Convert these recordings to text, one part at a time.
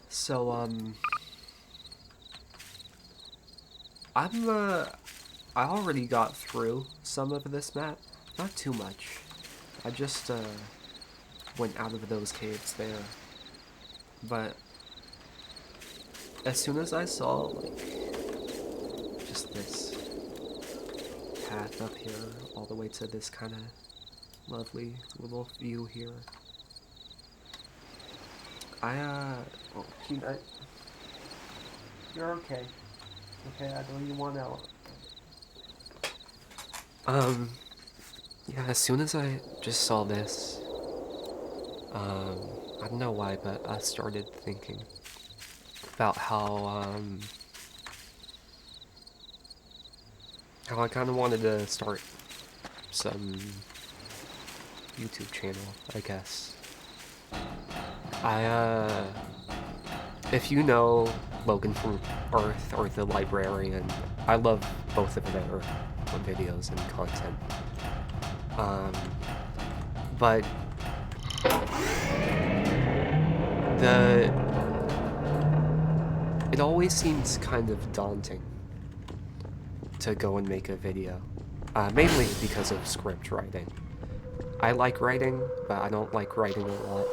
So, I'm, I already got through some of this map. Not too much. I just, went out of those caves there. But, as soon as I saw, like, just this path up here, all the way to this kind of lovely little view here, oh, you're okay. Okay, I know you want out. Yeah, as soon as I just saw this, I don't know why, but I started thinking about how I kind of wanted to start some YouTube channel, I guess. If you know Logan from Earth or The Librarian, I love both of their videos and content. But it always seems kind of daunting to go and make a video, mainly because of script writing. I like writing, but I don't like writing a lot.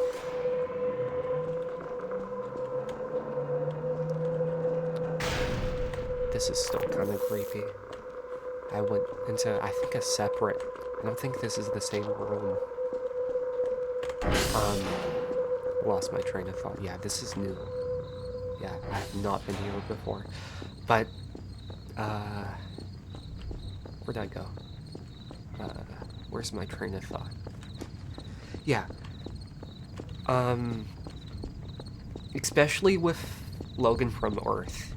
This is still kind of creepy. I went into, I think, a separate... I don't think this is the same room. Lost my train of thought. Yeah, this is new. Yeah, I have not been here before. But, where'd I go? Where's my train of thought? Yeah. Especially with Logan from Earth,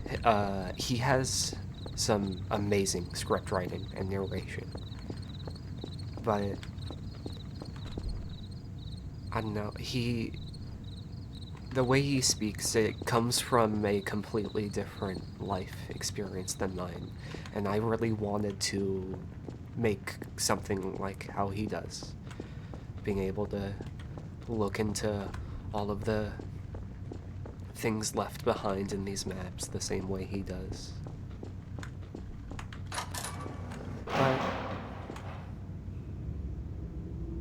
he has some amazing script writing and narration. But I don't know, the way he speaks, it comes from a completely different life experience than mine, and I really wanted to make something like how he does. Being able to look into all of the things left behind in these maps the same way he does. But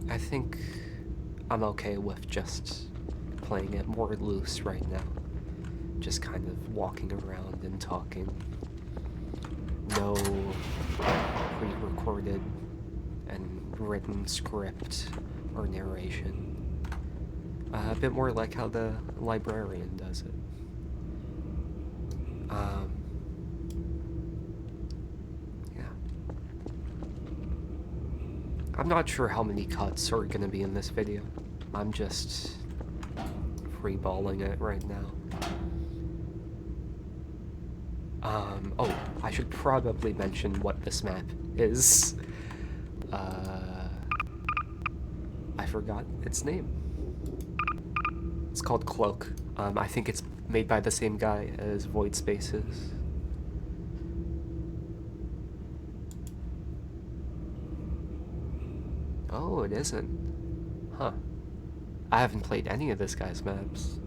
I think I'm okay with just playing it more loose right now. Just kind of walking around and talking. No pre-recorded and written script or narration. A bit more like how the Librarian does it. Yeah. I'm not sure how many cuts are gonna be in this video. I'm just freeballing it right now. Oh, I should probably mention what this map is. I forgot its name. It's called Cloak. I think it's made by the same guy as Void Spaces. Oh, it isn't. Huh. I haven't played any of this guy's maps.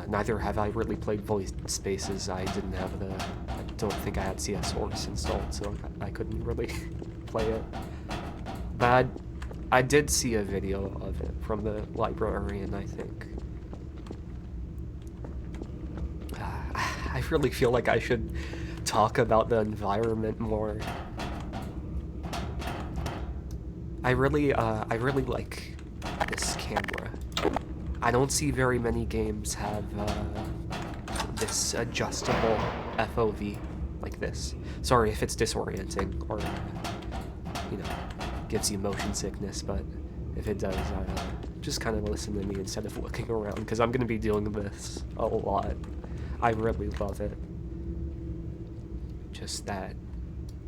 Neither have I really played Void Spaces. I don't think I had CS Source installed, so I couldn't really play it. But I did see a video of it from the Librarian, I think. I really feel like I should talk about the environment more. I really like this camera. I don't see very many games have this adjustable FOV like this. Sorry if it's disorienting or, gives you motion sickness, but if it does, just kind of listen to me instead of looking around, because I'm going to be doing this a lot. I really love it. Just that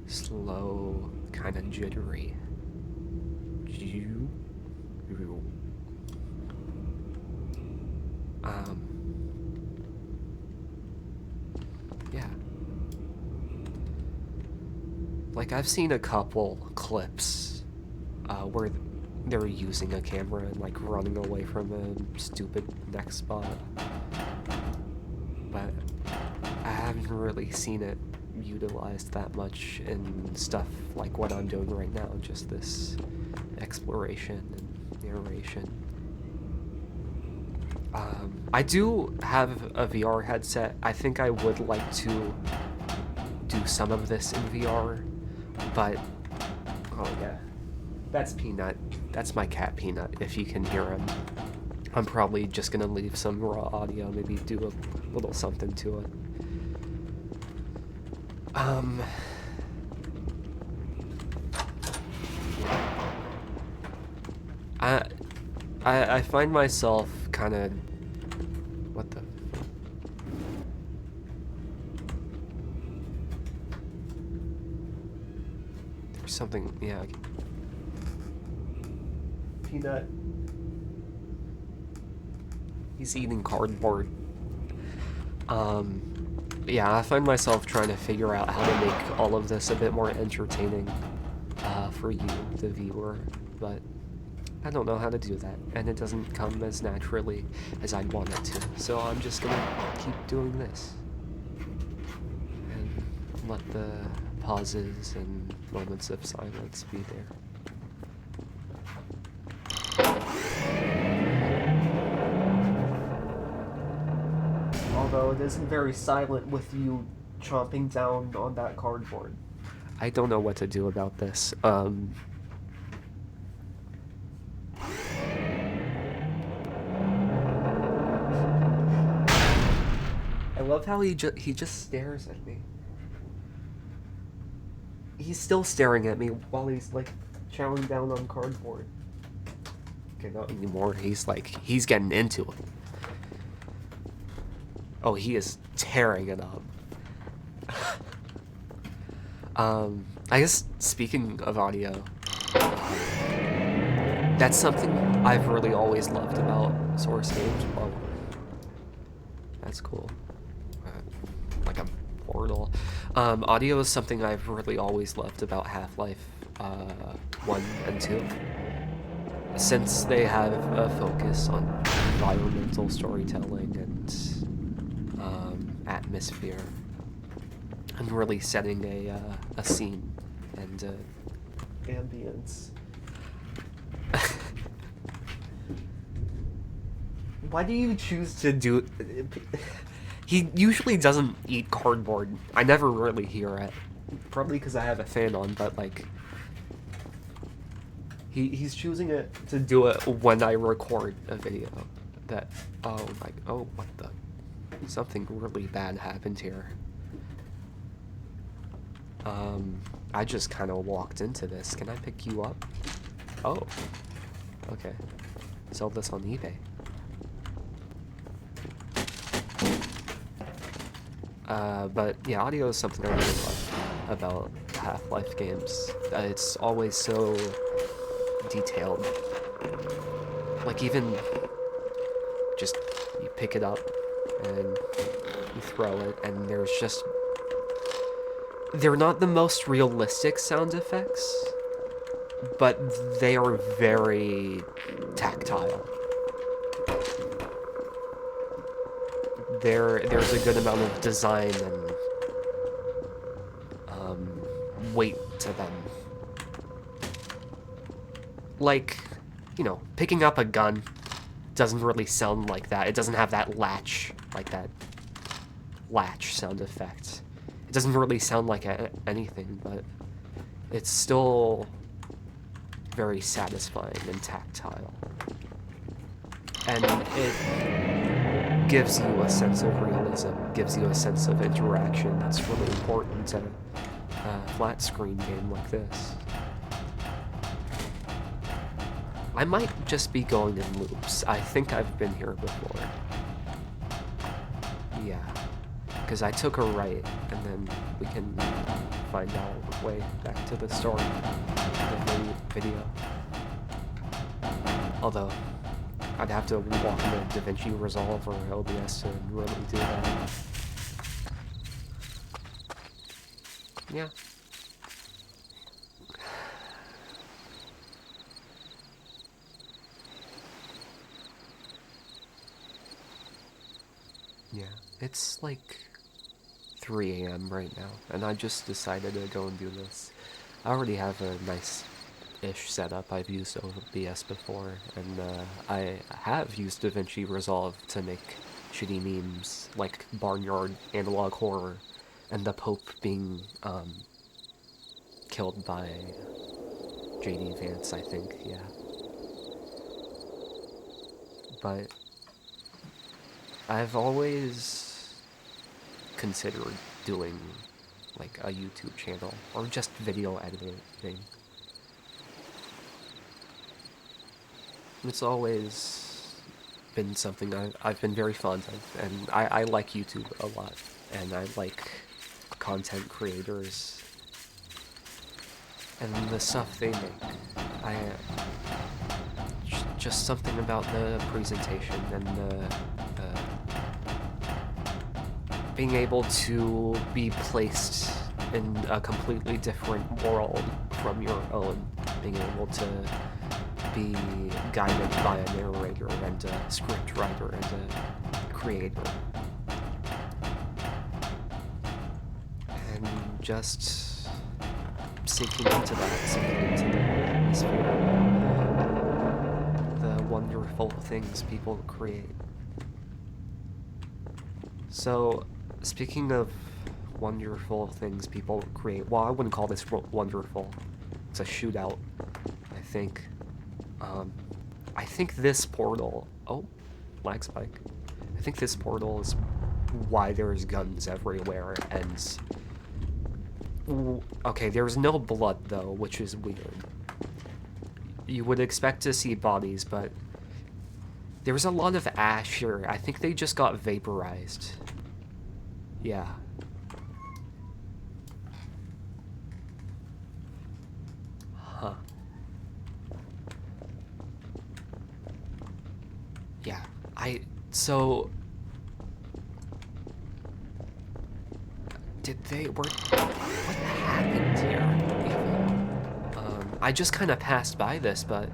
slow, kind of jittery. Yeah. Like, I've seen a couple clips where they're using a camera and like running away from a stupid neck spot. But I haven't really seen it utilized that much in stuff like what I'm doing right now, just this exploration and narration. I do have a VR headset. I think I would like to do some of this in VR, but oh yeah, that's Peanut. That's my cat Peanut, if you can hear him. I'm probably just gonna leave some raw audio, maybe do a little something to it. I find myself kind of... What the... There's something... Yeah. Peanut. He's eating cardboard. Yeah, I find myself trying to figure out how to make all of this a bit more entertaining for you, the viewer, but I don't know how to do that, and it doesn't come as naturally as I'd want it to, so I'm just gonna keep doing this and let the pauses and moments of silence be there. Although it isn't very silent with you chomping down on that cardboard. I don't know what to do about this. I love how he just stares at me. He's still staring at me while he's like chowing down on cardboard. Okay, not anymore. He's getting into it. Oh, he is tearing it up. I guess speaking of audio, that's something I've really always loved about Source games. Whoa. That's cool. Like a portal. Audio is something I've really always loved about Half-Life 1 and 2. Since they have a focus on environmental storytelling and atmosphere, and really setting a scene and ambience. Why do you choose to do... He usually doesn't eat cardboard. I never really hear it. Probably because I have a fan on, but like... He's choosing it to do it when I record a video. That... Oh my... Oh, what the... Something really bad happened here. I just kind of walked into this. Can I pick you up? Oh. Okay. Sell this on eBay. But yeah, audio is something I really love about Half-Life games. It's always so detailed. Like even just you pick it up and you throw it, and there's just... They're not the most realistic sound effects, but they are very tactile. There's a good amount of design and weight to them. Like, you know, picking up a gun doesn't really sound like that. It doesn't have that latch, like that latch sound effect. It doesn't really sound like anything, but it's still very satisfying and tactile. And it gives you a sense of realism, gives you a sense of interaction that's really important in a flat screen game like this. I might just be going in loops. I think I've been here before. Yeah. Because I took a right, and then we can find our way back to the story of the video. Although, I'd have to walk into DaVinci Resolve or OBS to really do that. Yeah. Yeah, it's like 3 a.m. right now, and I just decided to go and do this. I already have a nice-ish setup. I've used OBS before, and I have used DaVinci Resolve to make shitty memes like Barnyard Analog Horror and the Pope being killed by JD Vance, I think, yeah. But I've always considered doing like a YouTube channel or just video editing. It's always been something I've been very fond of, and I like YouTube a lot, and I like content creators and the stuff they make. I just something about the presentation and the being able to be placed in a completely different world from your own, being able to be guided by a narrator and a script writer and a creator. And just sinking into that, sinking into the atmosphere, the wonderful things people create. So, speaking of wonderful things people create, well, I wouldn't call this wonderful. It's a shootout, I think. I think this portal... Oh, lag spike. I think this portal is why there's guns everywhere, and... Okay, there's no blood, though, which is weird. You would expect to see bodies, but... There's a lot of ash here. I think they just got vaporized. Yeah. Huh. Yeah, so... Did they... What happened here, even? I just kind of passed by this, but...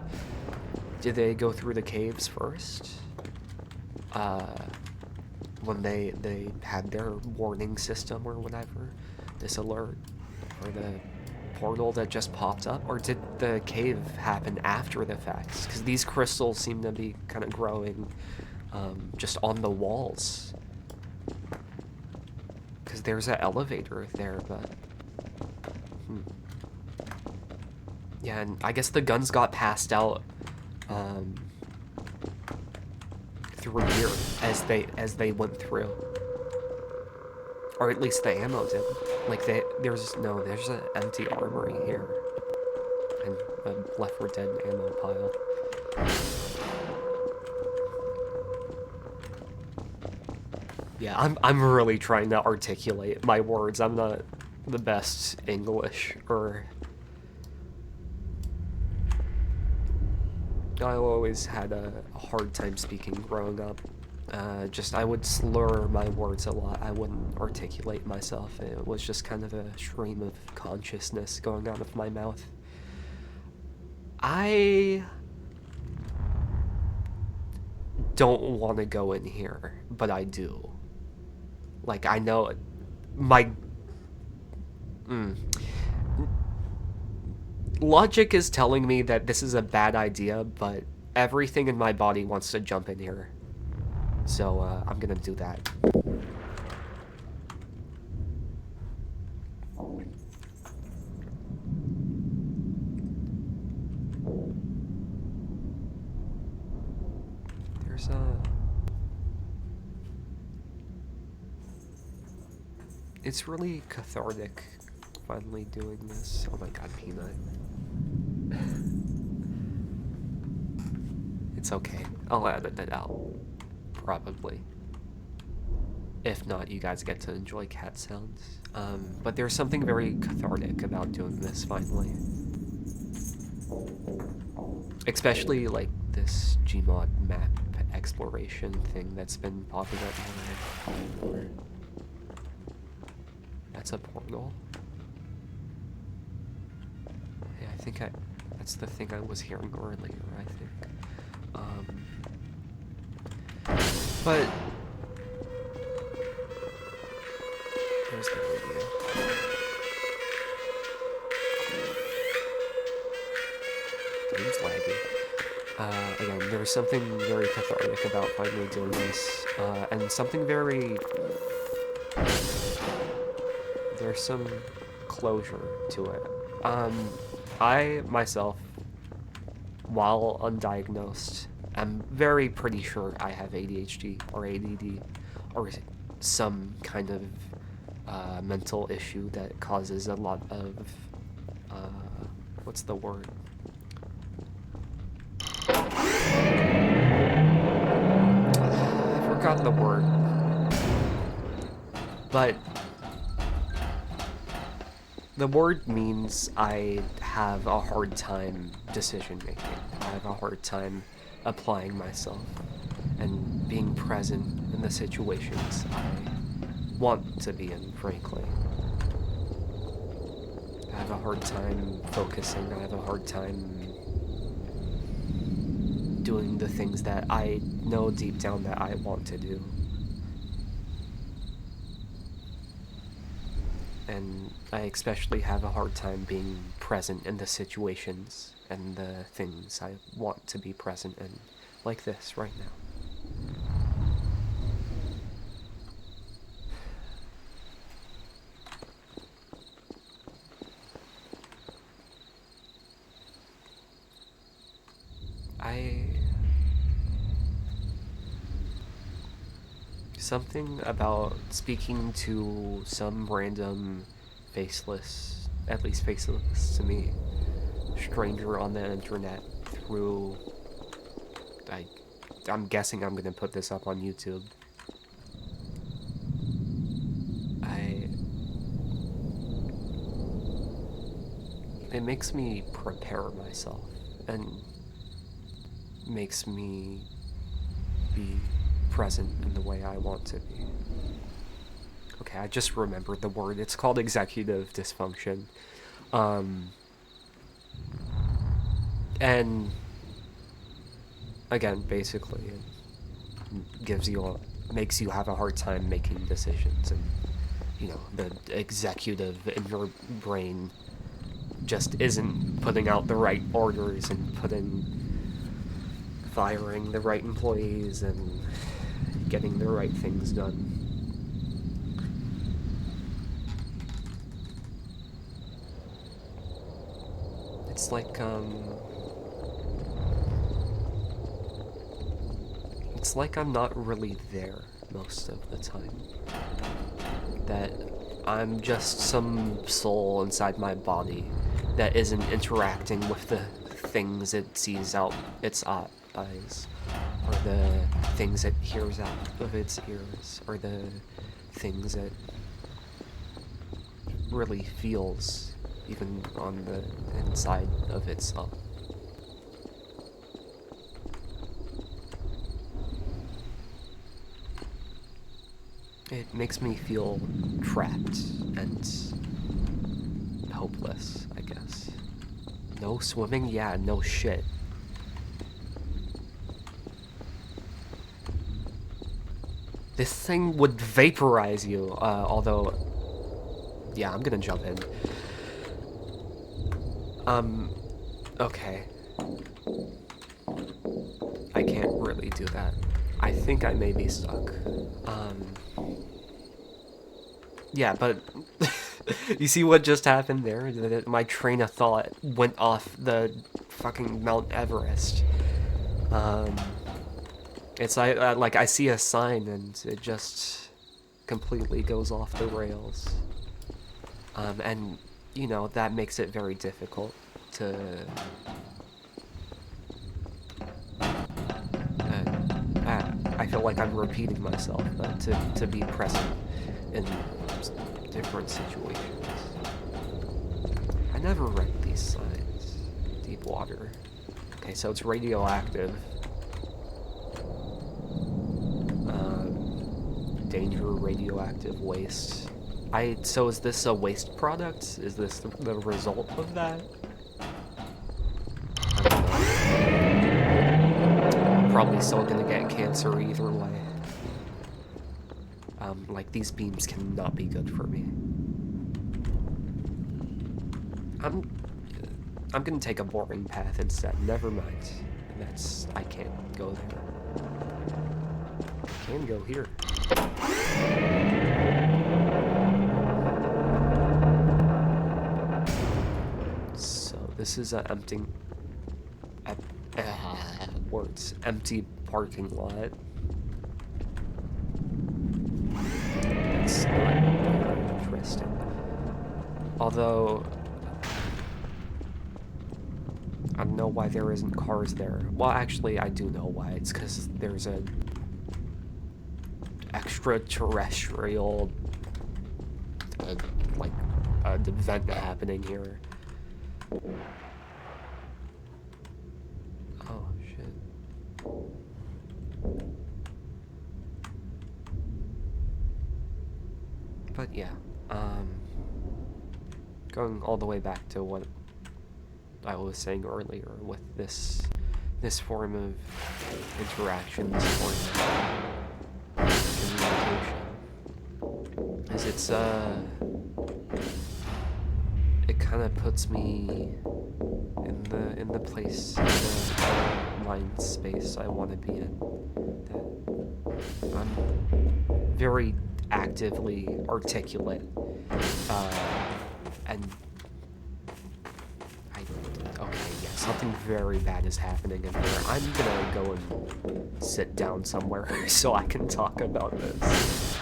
Did they go through the caves first? When they had their warning system or whatever? This alert? Or the portal that just popped up? Or did the cave happen after the fact? Because these crystals seem to be kind of growing just on the walls. Because there's an elevator there, but... Yeah, and I guess the guns got passed out through here as they went through. Or at least the ammo did. Like, there's an empty armory here. And a Left 4 Dead ammo pile. Yeah, I'm really trying to articulate my words. I'm not the best English, or... I always had a hard time speaking growing up. I would slur my words a lot. I wouldn't articulate myself. It was just kind of a stream of consciousness going out of my mouth. I don't want to go in here, but I do. Like, I know my... Logic is telling me that this is a bad idea, but everything in my body wants to jump in here. So, I'm gonna do that. There's a... It's really cathartic, finally doing this. Oh my god, Peanut. It's okay. I'll edit it out. Probably. If not, you guys get to enjoy cat sounds. But there's something very cathartic about doing this, finally. Especially, like, this Gmod map exploration thing that's been popping up more. That's a portal. Yeah, I think that's the thing I was hearing earlier, I think. But Where's the radio? Game's laggy. Again, there's something very cathartic about finally doing this, and something very... There's some closure to it. I, myself, while undiagnosed, am pretty sure I have ADHD or ADD, or some kind of mental issue that causes a lot of, what's the word? I forgot the word. But the word means I have a hard time decision making. I have a hard time applying myself and being present in the situations I want to be in, frankly. I have a hard time focusing. I have a hard time doing the things that I know deep down that I want to do. And I especially have a hard time being present in the situations and the things I want to be present in, like this right now. Something about speaking to some random faceless, at least faceless to me, stranger on the internet through, I'm guessing I'm gonna put this up on YouTube. It makes me prepare myself and makes me be present in the way I want to be. Okay, I just remembered the word. It's called executive dysfunction. And again, basically, it makes you have a hard time making decisions, and you know, the executive in your brain just isn't putting out the right orders and firing the right employees and getting the right things done. It's like I'm not really there most of the time. That I'm just some soul inside my body that isn't interacting with the things it sees out its eyes, or the things it hears out of its ears, or the things it really feels even on the inside of itself. It makes me feel trapped and hopeless, I guess. No swimming? Yeah, no shit. This thing would vaporize you, although... Yeah, I'm gonna jump in. Okay. I can't really do that. I think I may be stuck. Yeah, but... You see what just happened there? My train of thought went off the fucking Mount Everest. It's like I see a sign and it just completely goes off the rails. And, you know, that makes it very difficult to... I feel like I'm repeating myself, but to be present in different situations. I never read these signs. Deep water. Okay, so it's radioactive. Danger, radioactive waste. So is this a waste product? Is this the result of that? I don't know. Probably still gonna get cancer either way. Like, these beams cannot be good for me. I'm gonna take a boring path instead. Never mind. I can't go there. I can go here. So this is an empty parking lot. That's not very interesting. Although I don't know why there isn't cars there. Well, actually, I do know why. It's because there's an extraterrestrial, like, event happening here. Oh, shit. But yeah, going all the way back to what I was saying earlier with this form of interaction, this form of communication, is it kind of puts me in the place, in the mind space I want to be in. That I'm very actively articulate, and okay, yeah, something very bad is happening in here. I'm gonna go and sit down somewhere so I can talk about this.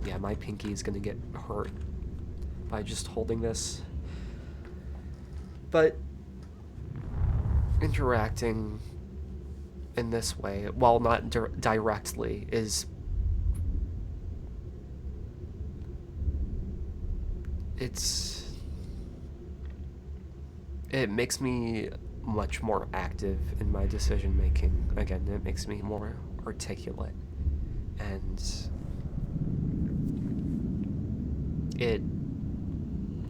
Yeah, my pinky is gonna get hurt by just holding this. But interacting in this way, while not directly, it makes me much more active in my decision making. Again, it makes me more articulate, and it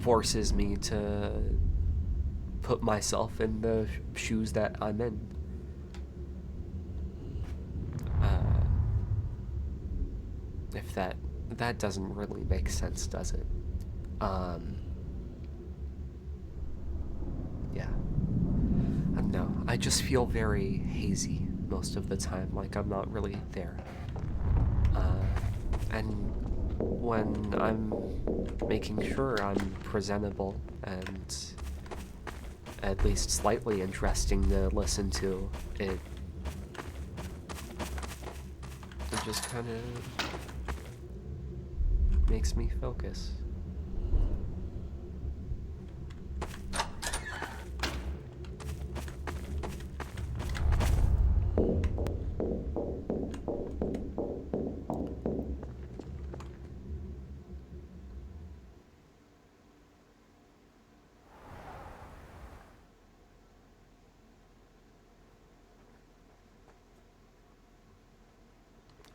forces me to put myself in the shoes that I'm in. If that doesn't really make sense, does it? Yeah. I don't know. I just feel very hazy most of the time, like I'm not really there. And when I'm making sure I'm presentable and at least slightly interesting to listen to, it just kind of makes me focus.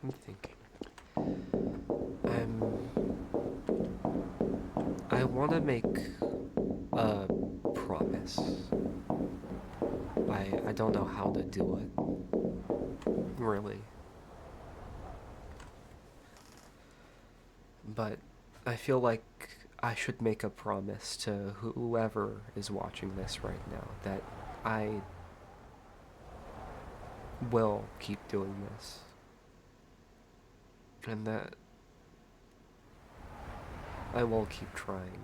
I'm thinking. I want to make a promise. I don't know how to do it, really. But I feel like I should make a promise to whoever is watching this right now that I will keep doing this. And that I will keep trying.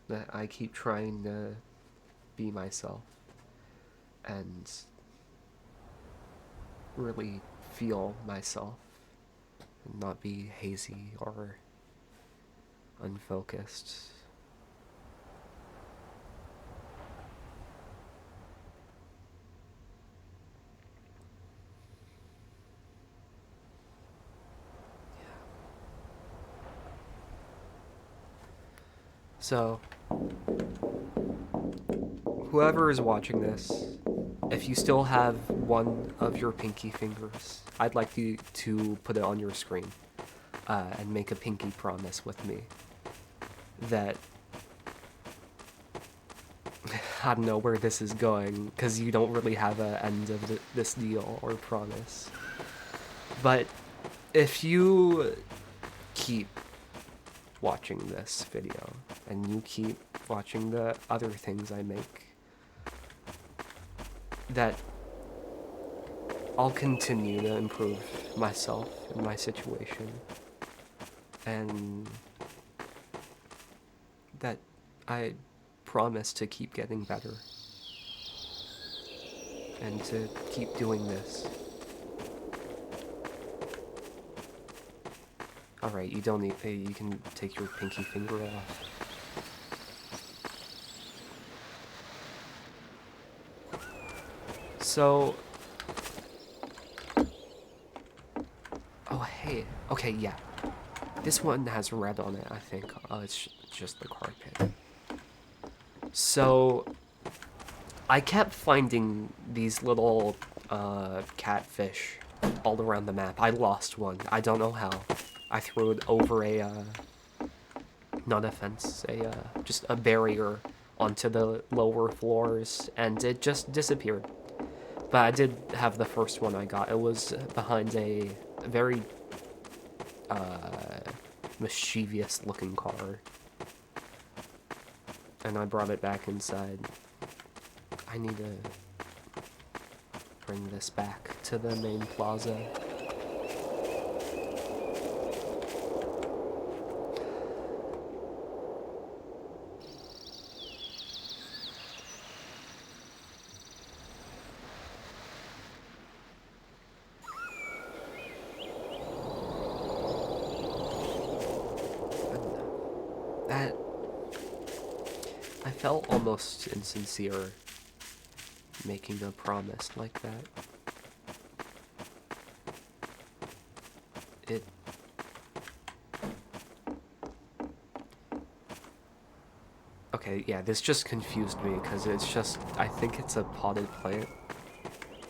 That I keep trying to be myself and really feel myself and not be hazy or unfocused. So, whoever is watching this, if you still have one of your pinky fingers, I'd like you to put it on your screen. and make a pinky promise with me that I don't know where this is going, because you don't really have an end of this deal or promise. But if you keep watching this video and you keep watching the other things I make, that I'll continue to improve myself and my situation, and that I promise to keep getting better and to keep doing this. Alright, you don't need, you can take your pinky finger off. So, oh hey, okay, yeah. This one has red on it, I think. Oh, it's just the carpet. So, I kept finding these little catfish all around the map. I lost one. I don't know how. I threw it over a, not a fence, just a barrier onto the lower floors, and it just disappeared. But I did have the first one I got. It was behind a very mischievous looking car. And I brought it back inside. I need to bring this back to the main plaza. That, I felt almost insincere making a promise like that. It... Okay, yeah, this just confused me, because it's just, I think it's a potted plant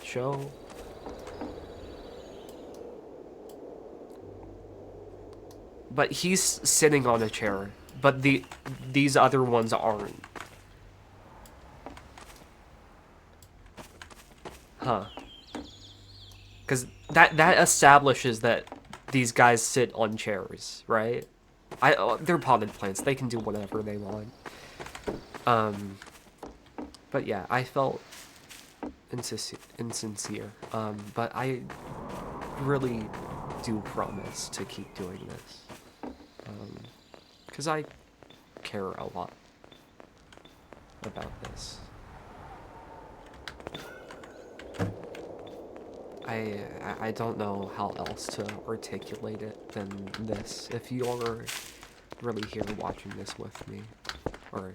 show. But he's sitting on a chair, but these other ones aren't. Huh. Because that establishes that these guys sit on chairs, right? They're potted plants. They can do whatever they want. But yeah, I felt insincere. But I really do promise to keep doing this. Because I care a lot about this. I don't know how else to articulate it than this. If you're really here watching this with me, or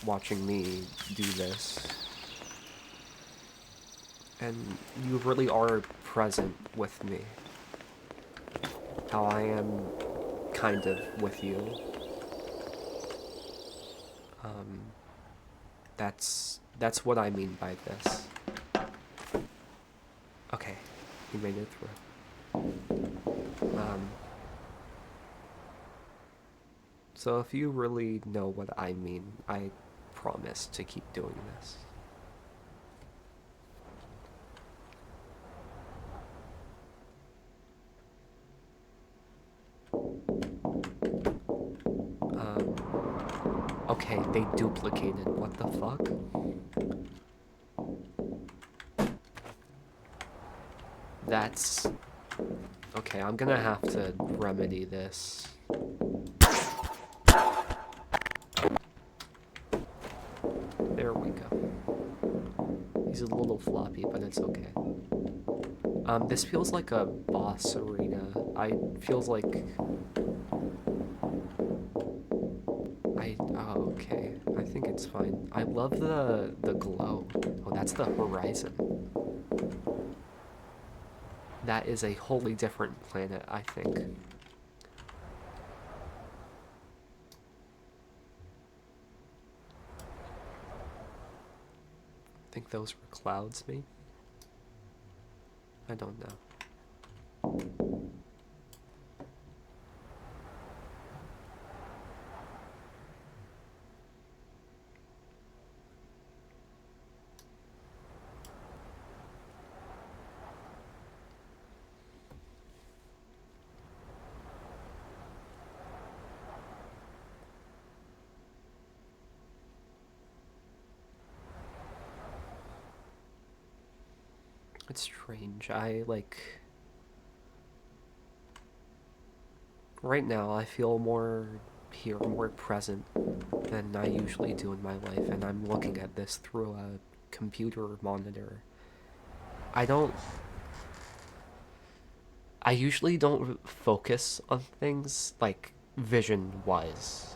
watching me do this, and you really are present with me, how I am kind of with you, that's what I mean by this. Okay, you made it through. So if you really know what I mean, I promise to keep doing this. Okay, they duplicated. What the fuck? That's... Okay, I'm gonna have to remedy this. There we go. He's a little floppy, but it's okay. This feels like a boss arena. Feels like... Oh, okay. I think it's fine. I love the glow. Oh, that's the horizon. That is a wholly different planet, I think. I think those were clouds, maybe? I don't know. It's strange. Right now, I feel more here, more present than I usually do in my life, and I'm looking at this through a computer monitor. I don't. I usually don't focus on things, like, vision wise.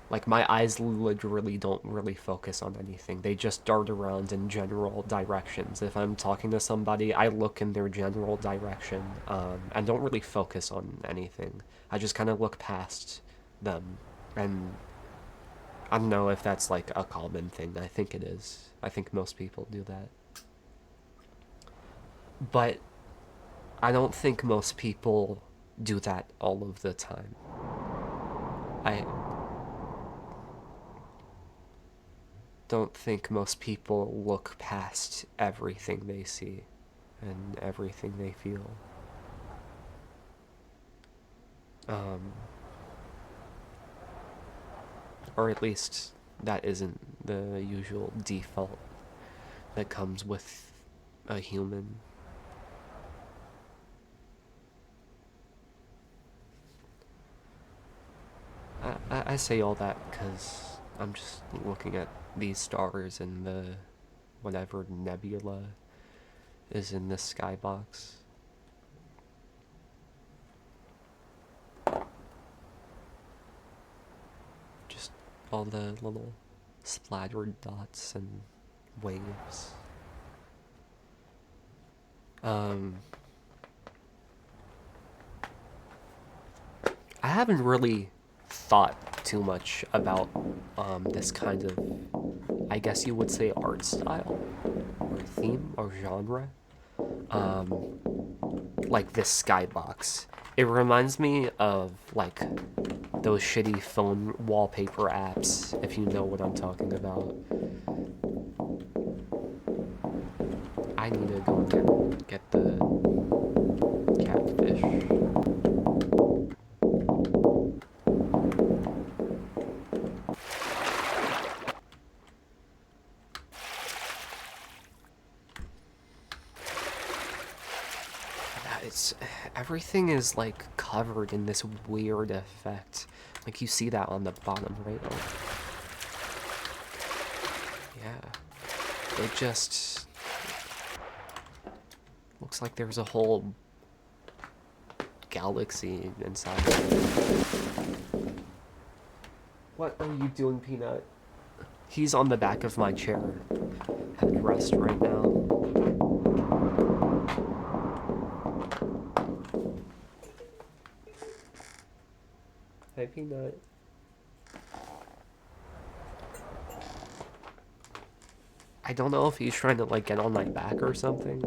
Like, my eyes literally don't really focus on anything. They just dart around in general directions. If I'm talking to somebody, I look in their general direction, and don't really focus on anything. I just kind of look past them. And I don't know if that's, like, a common thing. I think it is. I think most people do that. But I don't think most people do that all of the time. I don't think most people look past everything they see and everything they feel. Um, or at least that isn't the usual default that comes with a human. I say all that because I'm just looking at these stars and the whatever nebula is in this skybox. Just all the little splattered dots and waves. I haven't really thought too much about this kind of, I guess you would say, art style or theme or genre. Like this skybox. It reminds me of like those shitty phone wallpaper apps, if you know what I'm talking about. I need to go get the catfish. Everything is like covered in this weird effect. Like you see that on the bottom right. Yeah. It just looks like there's a whole galaxy inside. What are you doing, Peanut? He's on the back of my chair at rest right now. Hey, Peanut. I don't know if he's trying to like get on my back or something.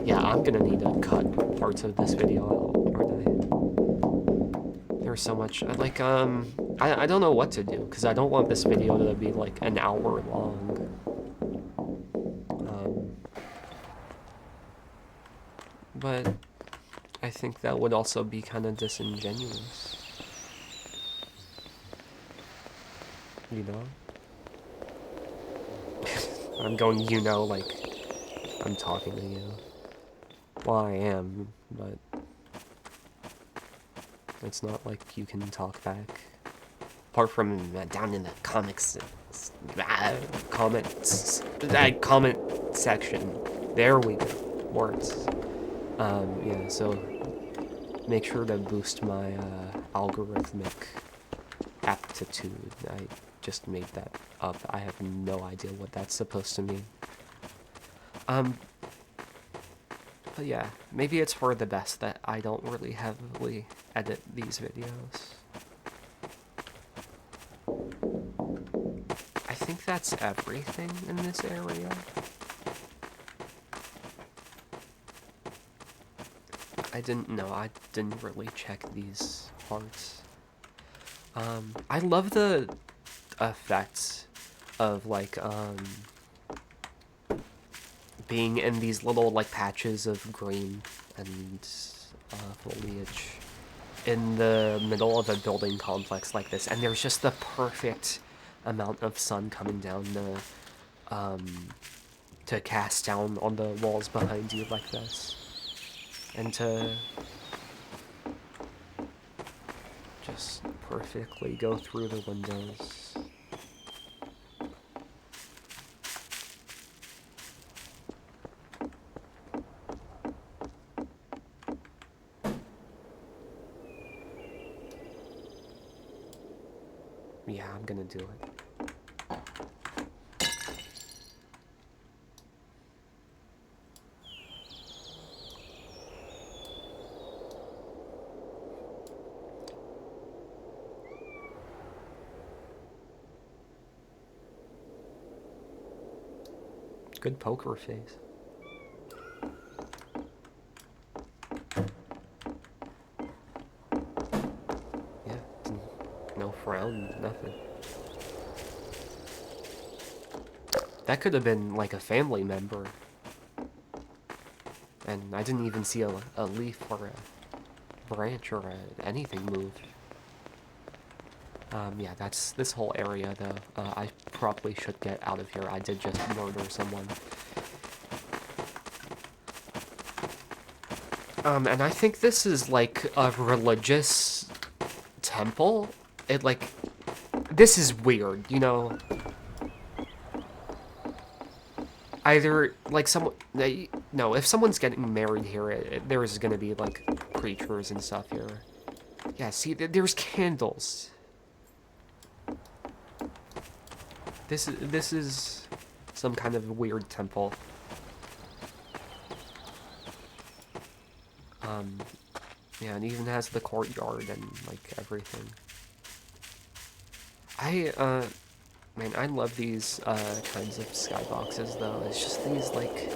Yeah, I'm gonna need to cut parts of this video out, aren't I? There's so much. I don't know what to do because I don't want this video to be like an hour long. But I think that would also be kind of disingenuous. You know? I'm going, you know, like I'm talking to you. Well, I am, but it's not like you can talk back. Apart from down in the comment section. There we go. Words. Yeah, so make sure to boost my algorithmic aptitude. I just made that up. I have no idea what that's supposed to mean. But yeah, maybe it's for the best that I don't really heavily edit these videos. I think that's everything in this area. I didn't really check these parts. I love the effects of like being in these little like patches of green and foliage in the middle of a building complex like this, and there's just the perfect amount of sun coming down to to cast down on the walls behind you like this. And to just perfectly go through the windows. Yeah, I'm gonna do it. Good poker face. Yeah, no frown, nothing. That could have been like a family member. And I didn't even see a leaf or a branch or anything move. Yeah, that's this whole area, though. I probably should get out of here. I did just murder someone. And I think this is like a religious temple. This is weird, you know? Either, like, no, if someone's getting married here, there is gonna be, like, preachers and stuff here. Yeah, see, there's candles. This is some kind of weird temple. Yeah, and it even has the courtyard and, like, everything. Man, I love these, kinds of skyboxes, though. It's just these, like...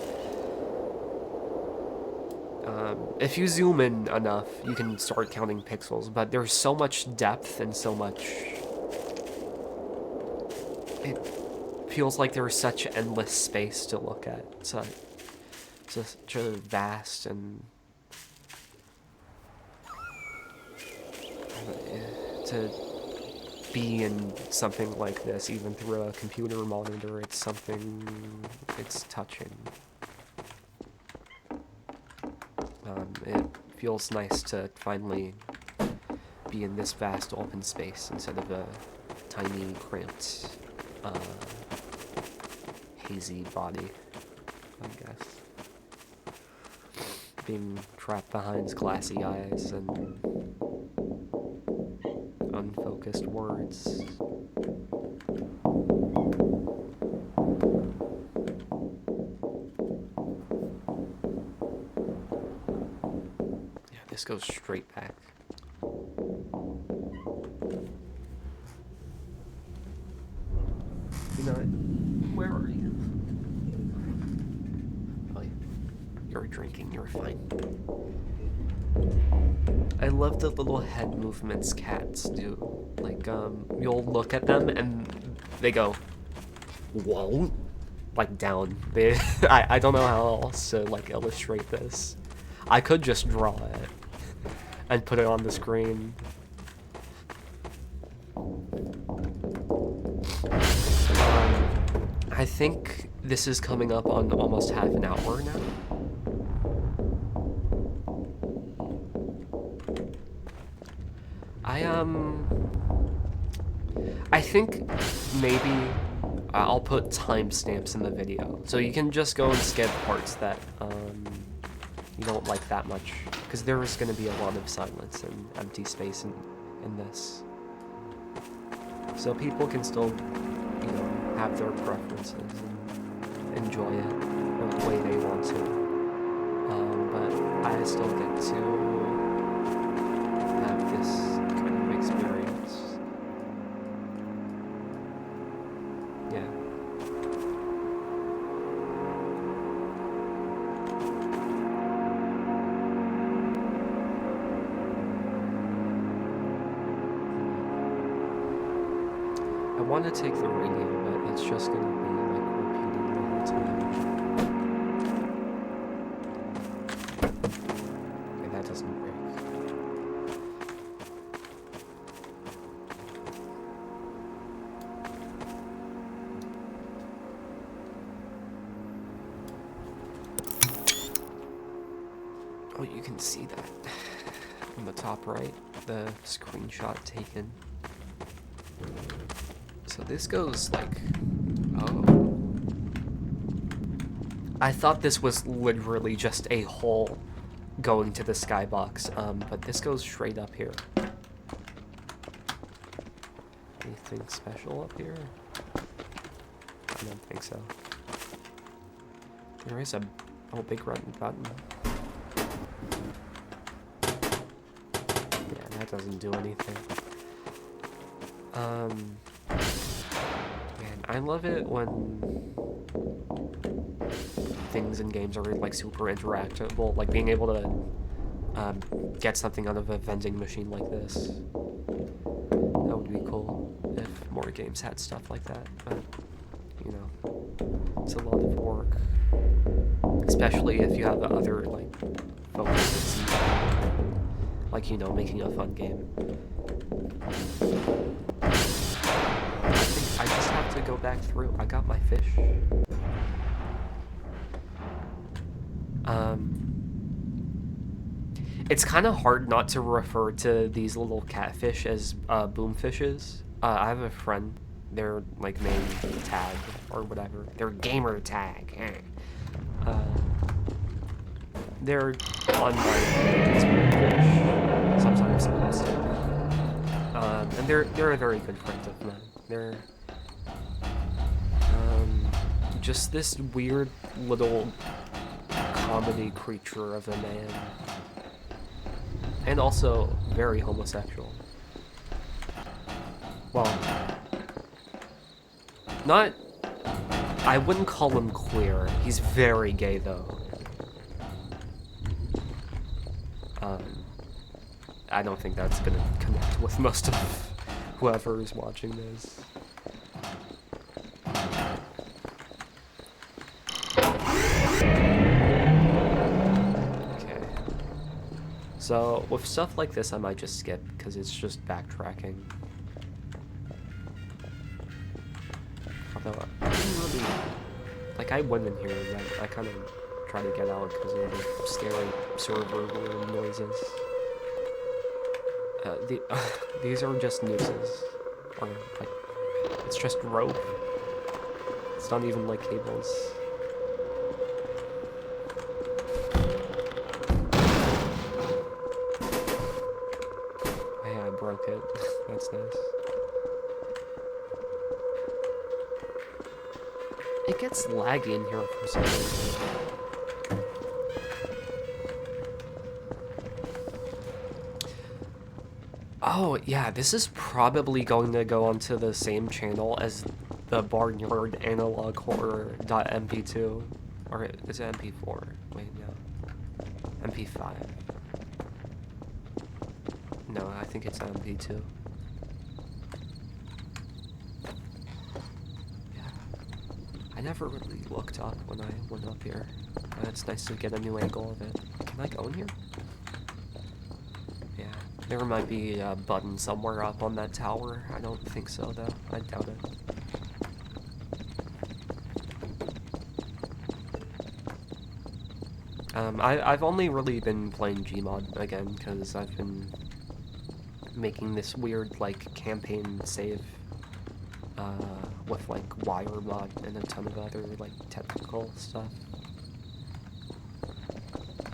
if you zoom in enough, you can start counting pixels, but there's so much depth and so much... It feels like there's such endless space to look at. It's such a vast and... to be in something like this, even through a computer monitor, it's touching. It feels nice to finally be in this vast open space instead of a tiny, cramped, hazy body, I guess. Being trapped behind glassy eyes and unfocused words. Yeah, this goes straight back. You know, where are you? Oh, you're drinking, you're fine. I love the little head movements cats do. Like, you'll look at them and they go, whoa, like down. I don't know how else to, like, illustrate this. I could just draw it and put it on the screen. I think this is coming up on almost half an hour now. I think maybe I'll put timestamps in the video, so you can just go and skip parts that you don't like that much, because there is going to be a lot of silence and empty space in this. So people can still, you know, have their preferences and enjoy it the way they want to. But I still get to have this kind of experience. Yeah. I want to take the radio, but it's just going to be like repeating the whole time. Okay, that doesn't break. Oh, you can see that on the top right, the screenshot taken. So this goes like, oh. I thought this was literally just a hole going to the skybox, but this goes straight up here. Anything special up here? I don't think so. There is a big red button. Yeah, that doesn't do anything. Man, I love it when things in games are like super interactable, like being able to get something out of a vending machine like this. That would be cool if more games had stuff like that, but you know, it's a lot of work, especially if you have other like focuses, like, you know, making a fun game. I think I just have to go back through. I got my fish. It's kind of hard not to refer to these little catfish as boomfishes. I have a friend, their like main tag or whatever, their gamer tag. They're on my sometimes and they're a very good friend of mine. They're just this weird little comedy creature of a man. And also very homosexual. Well, not... I wouldn't call him queer. He's very gay, though. I don't think that's gonna connect with most of whoever is watching this. So, with stuff like this, I might just skip, because it's just backtracking. Although, I didn't really... Like, I went in here, and I kind of tried to get out because of the scary server noises. These are just nooses. Or, like, it's just rope. It's not even, like, cables. Broke it. That's nice. It gets laggy in here for some reason. Oh, yeah, this is probably going to go onto the same channel as the Barnyard Analog Horror.mp2. Or is it MP4? Wait, no. MP5. No, I think it's MP2. Yeah. I never really looked up when I went up here. It's nice to get a new angle of it. Can I go in here? Yeah. There might be a button somewhere up on that tower. I don't think so, though. I doubt it. I've only really been playing Gmod again, because I've been making this weird, like, campaign save, with, like, WireMod and a ton of other, like, technical stuff.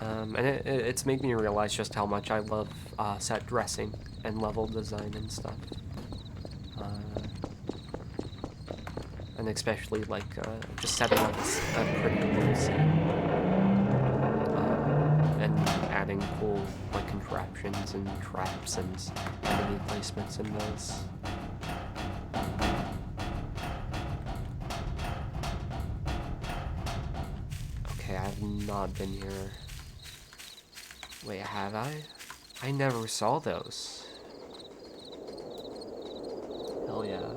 And it's made me realize just how much I love, set dressing and level design and stuff. And especially, like, just setting up a pretty cool scene. And adding cool, like, contraptions and traps and enemy placements in those. Okay, I've not been here. Wait, have I? I never saw those. Hell yeah.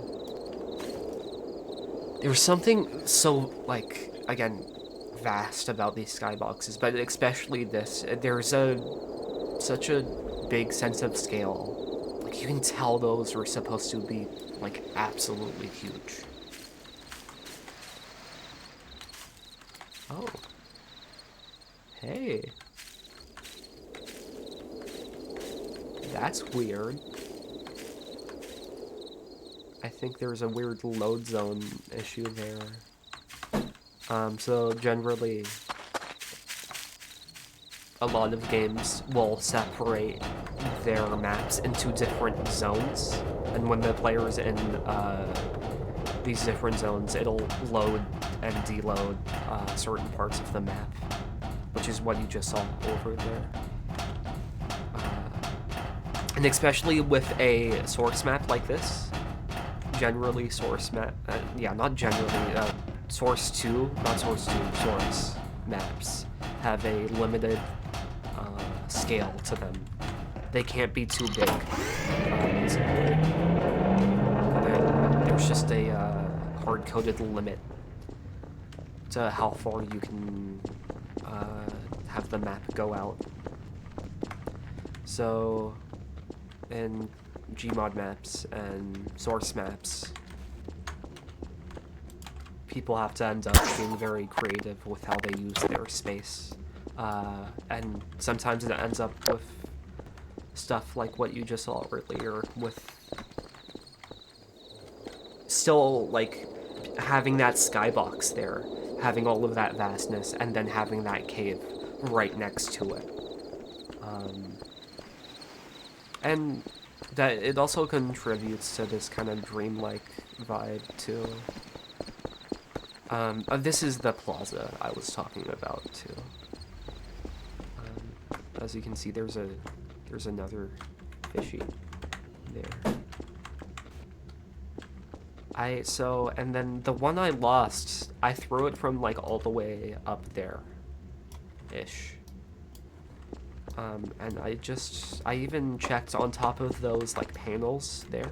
There's something so, like, again, vast about these skyboxes, but especially this. There's such a big sense of scale. Like, you can tell those are supposed to be, like, absolutely huge. Oh. Hey. That's weird. I think there's a weird load zone issue there. So generally, a lot of games will separate their maps into different zones, and when the player's in these different zones, it'll load and deload certain parts of the map, which is what you just saw over there. And especially with a source map like this, generally source map, not generally, source maps have a limited scale to them. They can't be too big, basically. There's just a hard-coded limit to how far you can have the map go out. So, in Gmod maps and source maps, people have to end up being very creative with how they use their space. And sometimes it ends up with stuff like what you just saw earlier, with still, like, having that skybox there, having all of that vastness, and then having that cave right next to it. And that it also contributes to this kind of dreamlike vibe, too. This is the plaza I was talking about, too. As you can see, there's another fishy there. And then the one I lost, I threw it from, like, all the way up there-ish. And I even checked on top of those, like, panels there.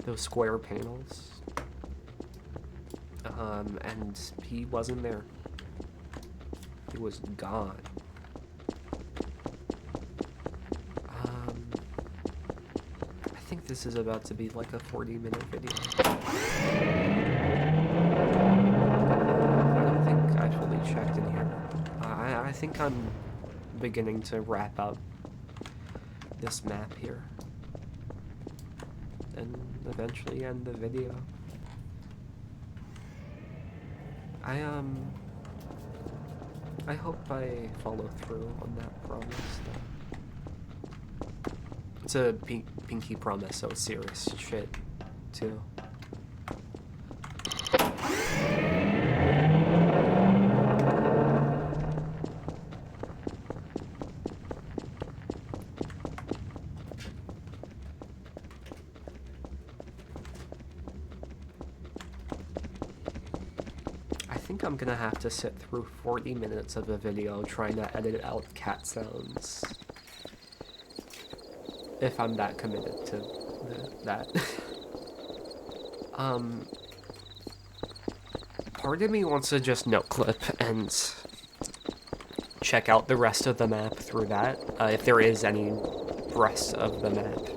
Those square panels. And he wasn't there. He was gone. I think this is about to be, like, a 40-minute video. I don't think I fully checked in here. I think I'm beginning to wrap up this map here and eventually end the video. I hope I follow through on that promise, though. It's a pinky promise, so it's serious shit, too. I think I'm gonna have to sit through 40 minutes of a video trying to edit out cat sounds. If I'm that committed to that. Part of me wants to just note clip and check out the rest of the map through that, if there is any rest of the map.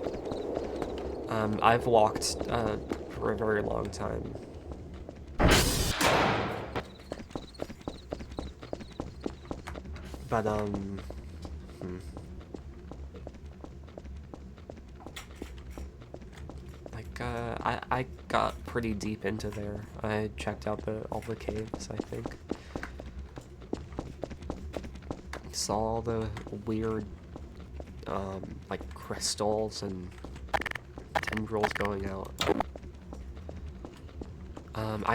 I've walked for a very long time. But, like, I got pretty deep into there. I checked out all the caves, I think. Saw all the weird, like, crystals and tendrils going out.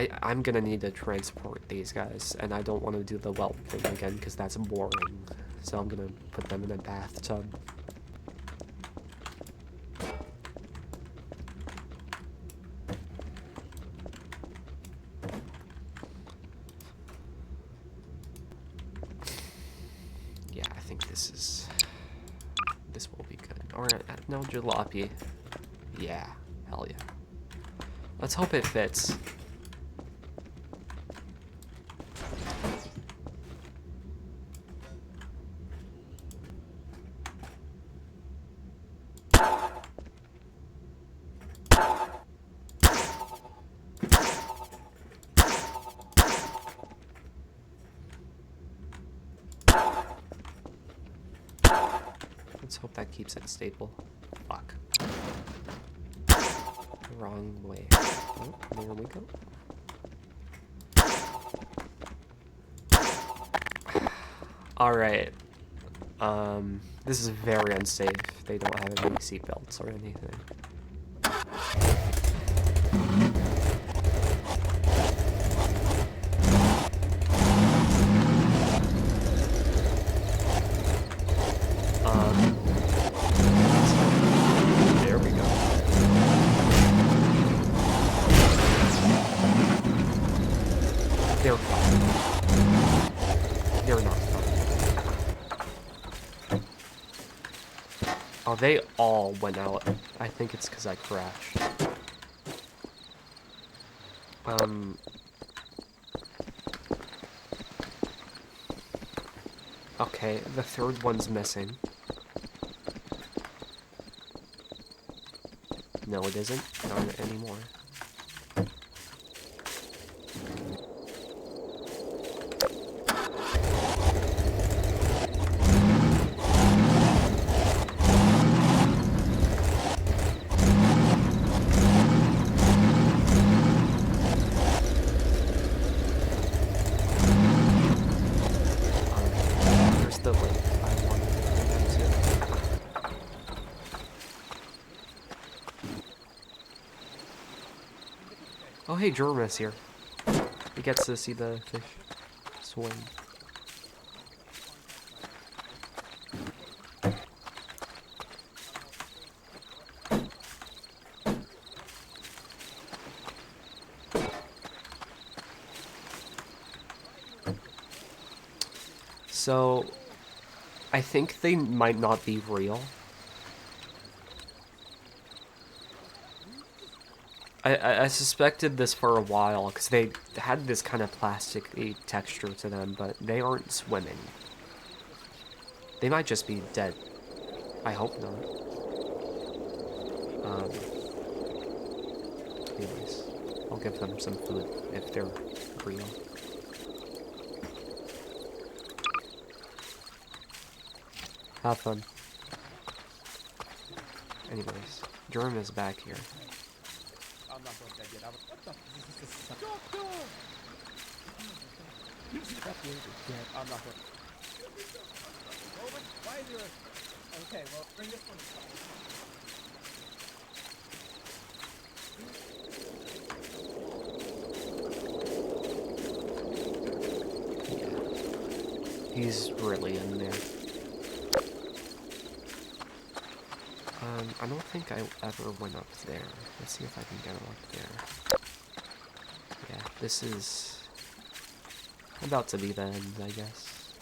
I'm gonna need to transport these guys, and I don't want to do the whelp thing again, because that's boring. So I'm gonna put them in a bathtub. Yeah, I think this will be good. Alright, no jalopy. Yeah, hell yeah. Let's hope it fits. Let's hope that keeps it stable. Fuck. Wrong way. Oh, there we go. Alright. This is very unsafe. They don't have any seatbelts or anything. There we go. They're fine. They're not fine. Oh, they all went out. I think it's because I crashed. Okay, the third one's missing. No, it isn't. Not anymore. There's the link I wanted to bring them to. Oh, hey, Jerma's here. He gets to see the fish swim. So, I think they might not be real. I suspected this for a while, because they had this kind of plastic-y texture to them, but they aren't swimming. They might just be dead. I hope not. Anyways, I'll give them some food if they're real. Have fun. Anyways, Jerm is back here. I'm not going dead yet. What the? I'm not going. Why is there? Okay, well, bring this one. Yeah. He's really in there. I don't think I ever went up there. Let's see if I can get up there. Yeah, this is about to be the end, I guess.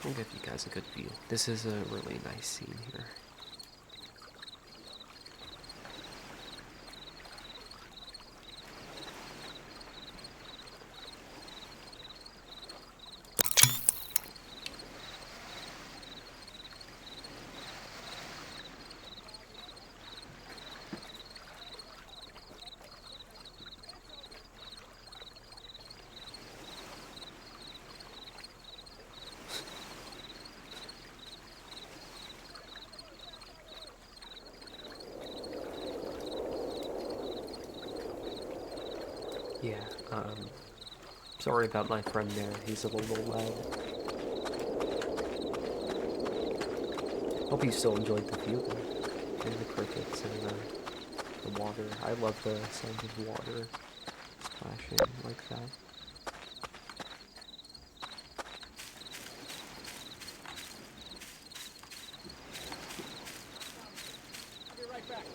I'll give you guys a good view. This is a really nice scene here. Yeah, sorry about my friend there, he's a little loud. Hope you still enjoyed the view, though, and the crickets and the water. I love the sound of water splashing like that. I'll be right back.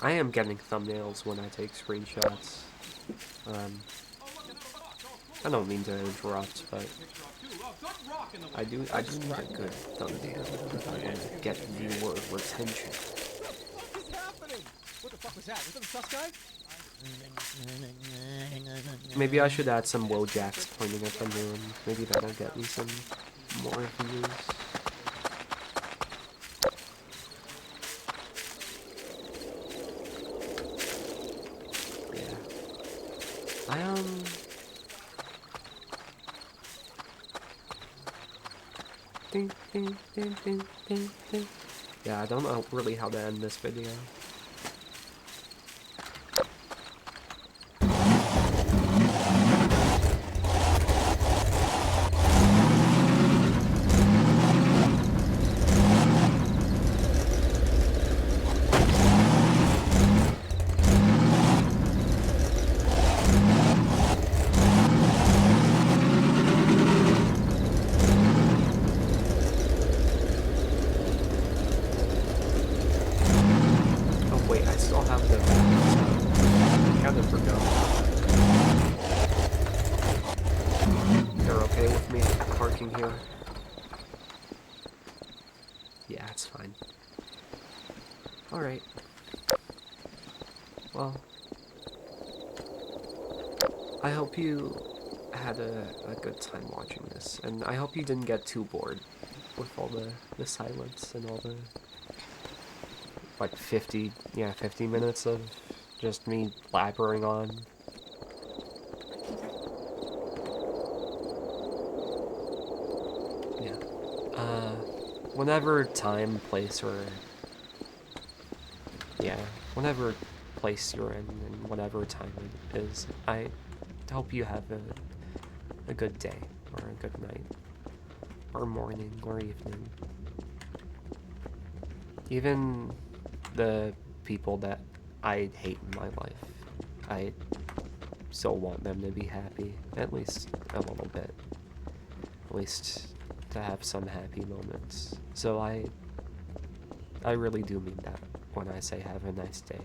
I am getting thumbnails when I take screenshots. I don't mean to interrupt, but I do need a good thumbnail if I want to get viewer retention. What is happening? What the fuck was that? Was that a sus guy? Maybe I should add some Wojaks pointing at the moon. Maybe that'll get me some more views. Yeah. Ding, ding, ding, ding, ding, ding. Yeah, I don't know really how to end this video. Oh wait, I still have the I kind of forgot. You're okay with me parking here? Yeah, it's fine. Alright. Well, I hope you had a good time watching this, and I hope you didn't get too bored with all the silence and all the, like, 50 minutes of just me blabbering on. Yeah. Whenever time, place, or... Yeah, whatever place you're in and whatever time it is, I hope you have a good day, or a good night, or morning, or evening. Even the people that I hate in my life, I still want them to be happy, at least a little bit. At least to have some happy moments. So I really do mean that when I say have a nice day.